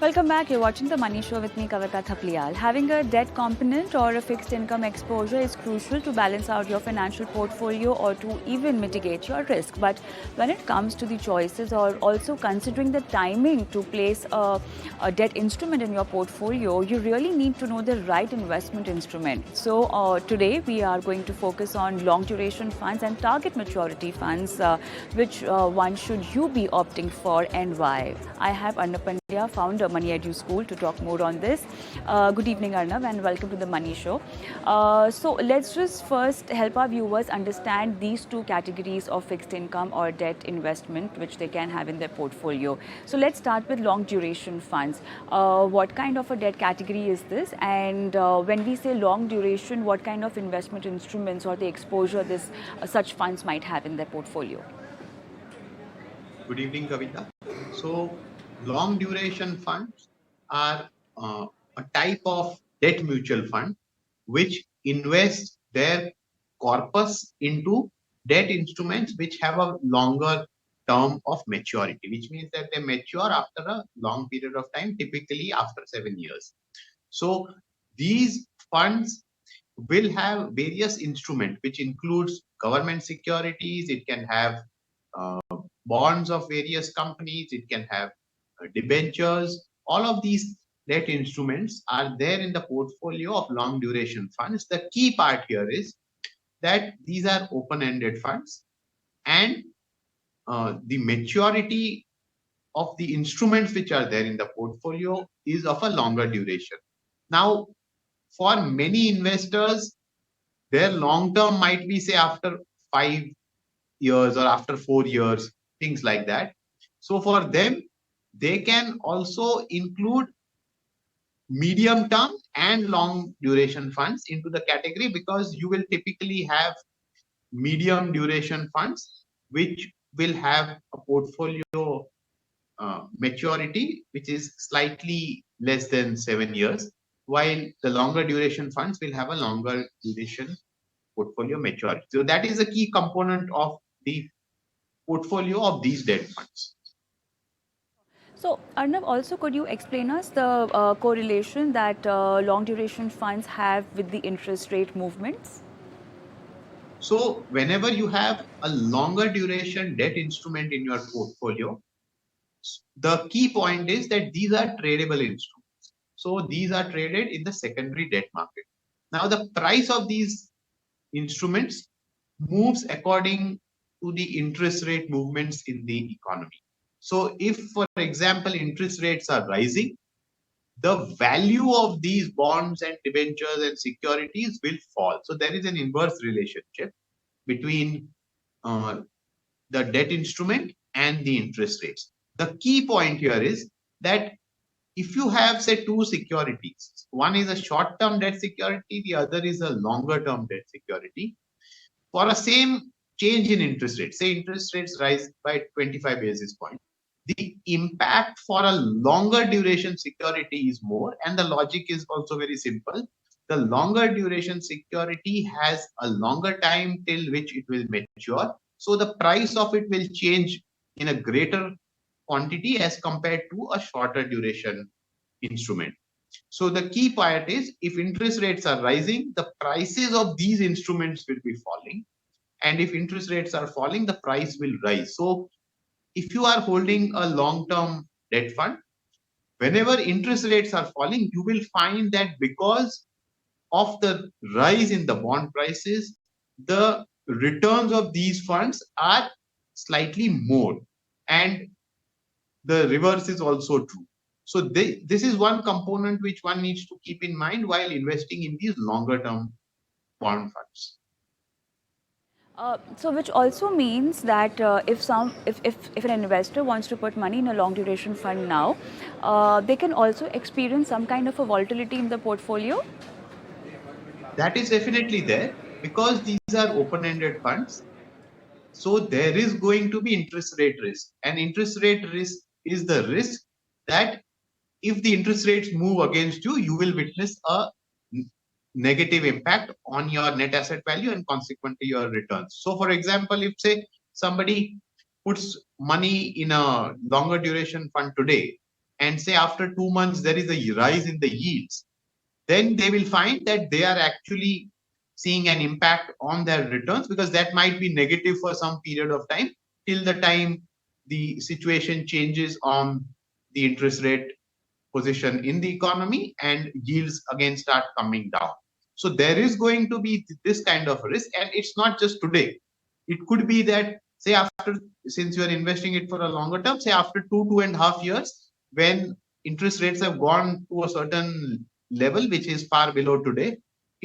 Welcome back. You're watching The Money Show with me, Kavita Thapliyal. Having a debt component or a fixed income exposure is crucial to balance out your financial portfolio or to even mitigate your risk. But when it comes to the choices or also considering the timing to place a debt instrument in your portfolio, you really need to know the right investment instrument. So today we are going to focus on long duration funds and target maturity funds. Which one should you be opting for and why? I have Arnav Pandya, founder Moneyeduschool, to talk more on this. Good evening, Arnav, and welcome to the Money Show. So let's just first help our viewers understand these two categories of fixed income or debt investment which they can have in their portfolio. So let's start with long duration funds. What kind of a debt category is this? And when we say long duration, what kind of investment instruments or the exposure this such funds might have in their portfolio? Good evening, Kavita. So, long duration funds are a type of debt mutual fund which invest their corpus into debt instruments which have a longer term of maturity, which means that they mature after a long period of time, typically after 7 years. So, these funds will have various instruments, which includes government securities. It can have uh, bonds of various companies. It can have debentures. All of these debt instruments are there in the portfolio of long duration funds. The key part here is that these are open-ended funds, and the maturity of the instruments which are there in the portfolio is of a longer duration. Now, for many investors, their long term might be, say, after 5 years or after 4 years, things like that. So for them, they can also include medium term and long duration funds into the category, because you will typically have medium duration funds which will have a portfolio maturity which is slightly less than 7 years, while the longer duration funds will have a longer duration portfolio maturity. So that is a key component of the portfolio of these debt funds. So, Arnav, also could you explain us the correlation that long duration funds have with the interest rate movements? So whenever you have a longer duration debt instrument in your portfolio, the key point is that these are tradable instruments. So these are traded in the secondary debt market. Now the price of these instruments moves according to the interest rate movements in the economy. So if, for example, interest rates are rising, the value of these bonds and debentures and securities will fall. So there is an inverse relationship between uh, the debt instrument and the interest rates. The key point here is that if you have, say, two securities, one is a short-term debt security, the other is a longer-term debt security, for a same change in interest rates, say interest rates rise by 25 basis points, the impact for a longer duration security is more, and the logic is also very simple. The longer duration security has a longer time till which it will mature, so the price of it will change in a greater quantity as compared to a shorter duration instrument. So the key part is, if interest rates are rising, the prices of these instruments will be falling, and if interest rates are falling, the price will rise. So if you are holding a long-term debt fund, whenever interest rates are falling, you will find that because of the rise in the bond prices, the returns of these funds are slightly more, and the reverse is also true. So this is one component which one needs to keep in mind while investing in these longer term bond funds. So which also means that if an investor wants to put money in a long duration fund now, they can also experience some kind of a volatility in the portfolio. That is definitely there, because these are open-ended funds. So there is going to be interest rate risk, and interest rate risk is the risk that if the interest rates move against you, you will witness a negative impact on your net asset value and consequently your returns. So for example, if, say, somebody puts money in a longer duration fund today and say after 2 months there is a rise in the yields, then they will find that they are actually seeing an impact on their returns, because that might be negative for some period of time till the time the situation changes on the interest rate position in the economy and yields again start coming down. So there is going to be this kind of risk, and it's not just today. It could be that, say, after, since you are investing it for a longer term, say after 2.5 years, when interest rates have gone to a certain level which is far below today,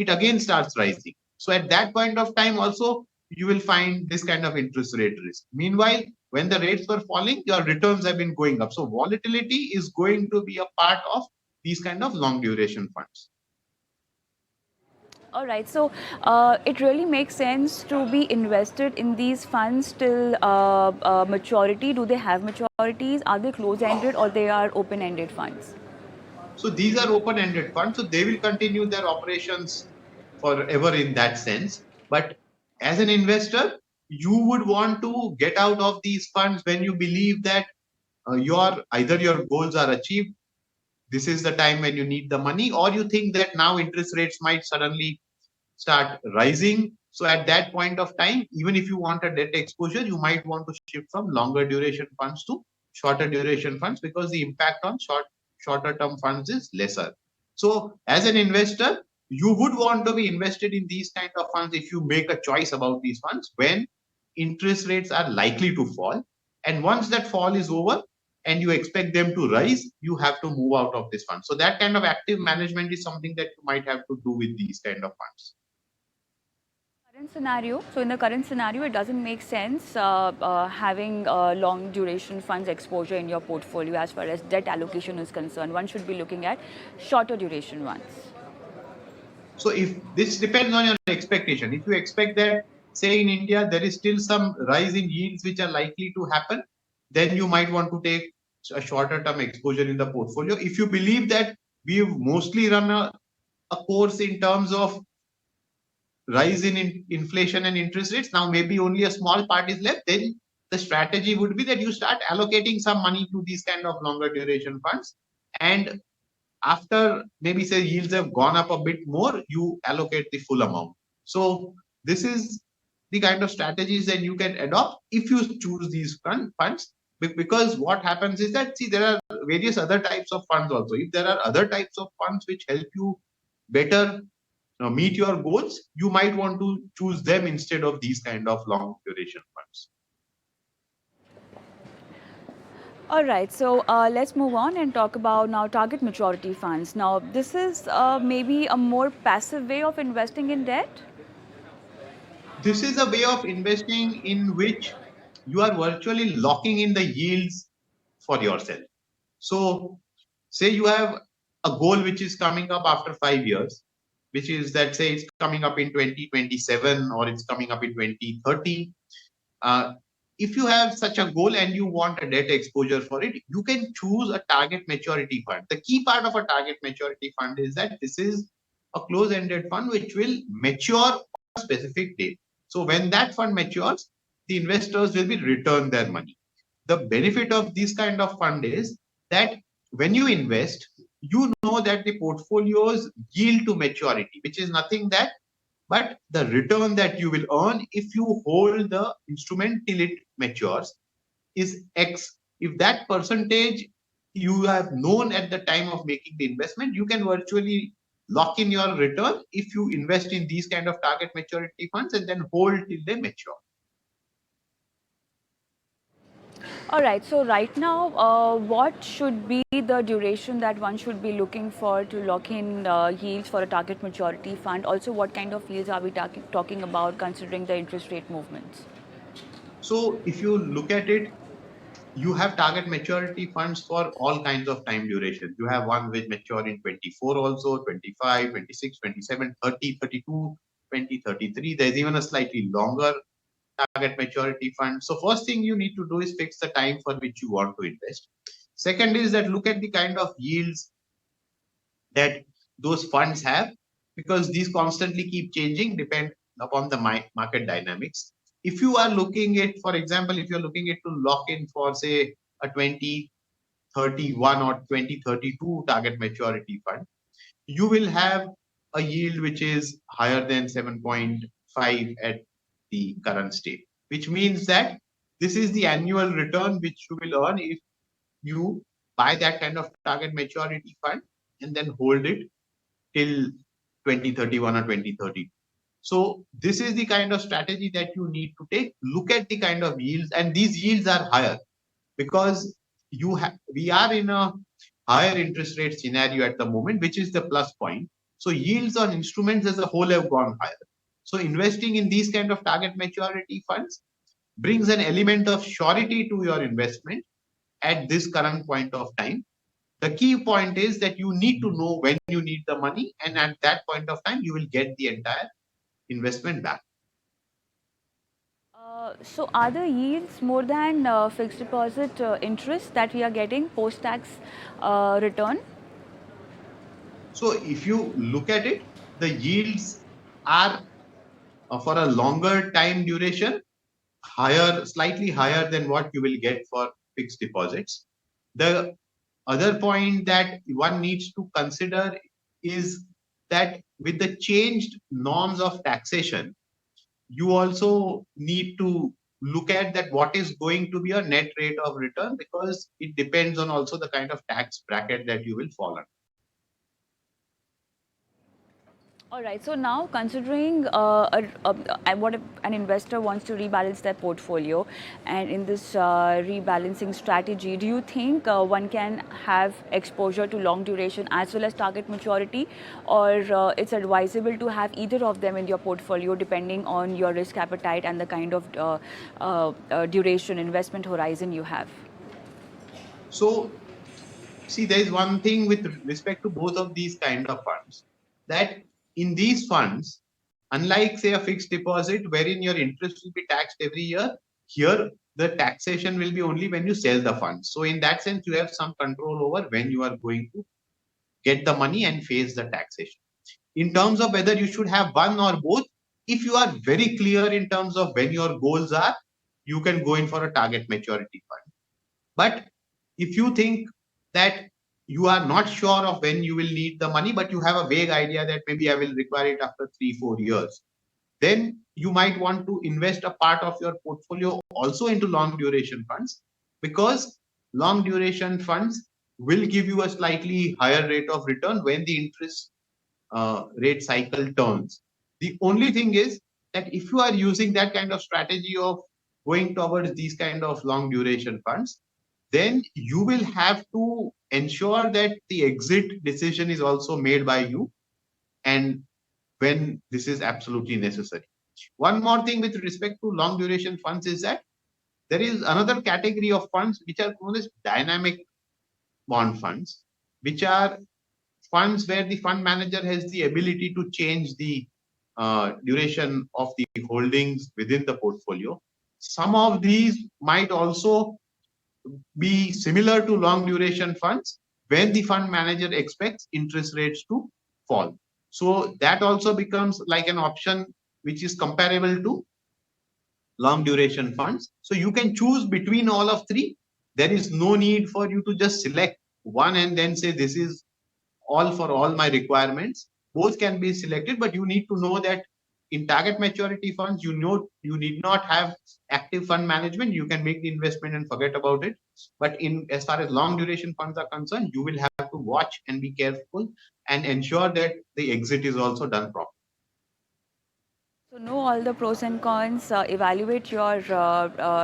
it again starts rising. So at that point of time also, you will find this kind of interest rate risk. Meanwhile, when the rates were falling, your returns have been going up. So volatility is going to be a part of these kind of long duration funds. All right, so it really makes sense to be invested in these funds till maturity. Do they have maturities? Are they close-ended or they are open-ended funds? So these are open-ended funds, so they will continue their operations forever in that sense. But as an investor, you would want to get out of these funds when you believe that either your goals are achieved, this is the time when you need the money, or you think that now interest rates might suddenly start rising. So at that point of time, even if you want a debt exposure, you might want to shift from longer duration funds to shorter duration funds, because the impact on shorter term funds is lesser. So as an investor, you would want to be invested in these kind of funds if you make a choice about these funds when interest rates are likely to fall. And once that fall is over and you expect them to rise, you have to move out of this fund. So that kind of active management is something that you might have to do with these kind of funds. In the current scenario, it doesn't make sense having long duration funds exposure in your portfolio as far as debt allocation is concerned. One should be looking at shorter duration ones. So if this depends on your expectation, if you expect that, say in India, there is still some rise in yields which are likely to happen, then you might want to take a shorter term exposure in the portfolio. If you believe that we've mostly run a course in terms of rise in inflation and interest rates, now maybe only a small part is left, then the strategy would be that you start allocating some money to these kind of longer duration funds, and after maybe say yields have gone up a bit more, you allocate the full amount. So this is the kind of strategies that you can adopt if you choose these funds. Because what happens is that, see, there are various other types of funds also. If there are other types of funds which help you better meet your goals, you might want to choose them instead of these kind of long duration funds. All right, so let's move on and talk about now target maturity funds. Now, this is maybe a more passive way of investing in debt. This is a way of investing in which you are virtually locking in the yields for yourself. So, say you have a goal which is coming up after 5 years, which is that, say, it's coming up in 2027 or it's coming up in 2030. If you have such a goal and you want a debt exposure for it, you can choose a target maturity fund. The key part of a target maturity fund is that this is a close-ended fund which will mature on a specific date. So when that fund matures, the investors will be returned their money. The benefit of this kind of fund is that when you invest, you know that the portfolios yield to maturity, which is nothing that but the return that you will earn if you hold the instrument till it matures is X. If that percentage you have known at the time of making the investment, you can virtually lock in your return if you invest in these kind of target maturity funds and then hold till they mature. All right, so right now, what should be the duration that one should be looking for to lock in yields for a target maturity fund? Also, what kind of yields are we talking about considering the interest rate movements? So if you look at it, you have target maturity funds for all kinds of time duration. You have one which mature in 24 also, 25, 26, 27, 30, 32, 20, 33. There's even a slightly longer target maturity fund. So first thing you need to do is fix the time for which you want to invest. Second is that look at the kind of yields that those funds have, because these constantly keep changing depend upon the market dynamics. If you are looking at, for example, if you're looking at to lock in for say a 20, 2031 or 2032 target maturity fund, you will have a yield which is higher than 7.5 at the current state, which means that this is the annual return which you will earn if you buy that kind of target maturity fund and then hold it till 2031 or 2030. So this is the kind of strategy that you need to take. Look at the kind of yields, and these yields are higher because we are in a higher interest rate scenario at the moment, which is the plus point. So yields on instruments as a whole have gone higher. So investing in these kind of target maturity funds brings an element of surety to your investment at this current point of time. The key point is that you need to know when you need the money, and at that point of time, you will get the entire investment back. So are the yields more than fixed deposit interest that we are getting post-tax return? So if you look at it, the yields are for a longer time duration higher, slightly higher than what you will get for fixed deposits. The other point that one needs to consider is that with the changed norms of taxation, you also need to look at that what is going to be your net rate of return, because it depends on also the kind of tax bracket that you will fall under. All right. So now, considering what if an investor wants to rebalance their portfolio, and in this rebalancing strategy, do you think one can have exposure to long duration as well as target maturity, or it's advisable to have either of them in your portfolio depending on your risk appetite and the kind of duration investment horizon you have? So see, there is one thing with respect to both of these kind of funds, that in these funds, unlike say a fixed deposit wherein your interest will be taxed every year, here the taxation will be only when you sell the funds. So in that sense, you have some control over when you are going to get the money and face the taxation. In terms of whether you should have one or both, if you are very clear in terms of when your goals are, you can go in for a target maturity fund. But if you think that you are not sure of when you will need the money, but you have a vague idea that maybe I will require it after 3-4 years, then you might want to invest a part of your portfolio also into long duration funds, because long duration funds will give you a slightly higher rate of return when the interest rate cycle turns. The only thing is that if you are using that kind of strategy of going towards these kind of long duration funds, then you will have to ensure that the exit decision is also made by you, and when this is absolutely necessary. One more thing with respect to long duration funds is that there is another category of funds which are known as dynamic bond funds, which are funds where the fund manager has the ability to change the duration of the holdings within the portfolio. Some of these might also be similar to long duration funds when the fund manager expects interest rates to fall. So that also becomes like an option which is comparable to long duration funds. So you can choose between all of three. There is no need for you to just select one and then say this is all for all my requirements. Both can be selected, but you need to know that in target maturity funds, you need not have active fund management. You can make the investment and forget about it. But in as far as long duration funds are concerned, you will have to watch and be careful and ensure that the exit is also done properly. So know all the pros and cons, evaluate your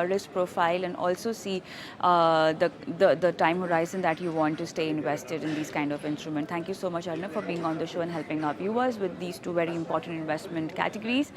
risk profile, and also see the time horizon that you want to stay invested in these kind of instruments. Thank you so much, Arnav, for being on the show and helping our viewers with these two very important investment categories.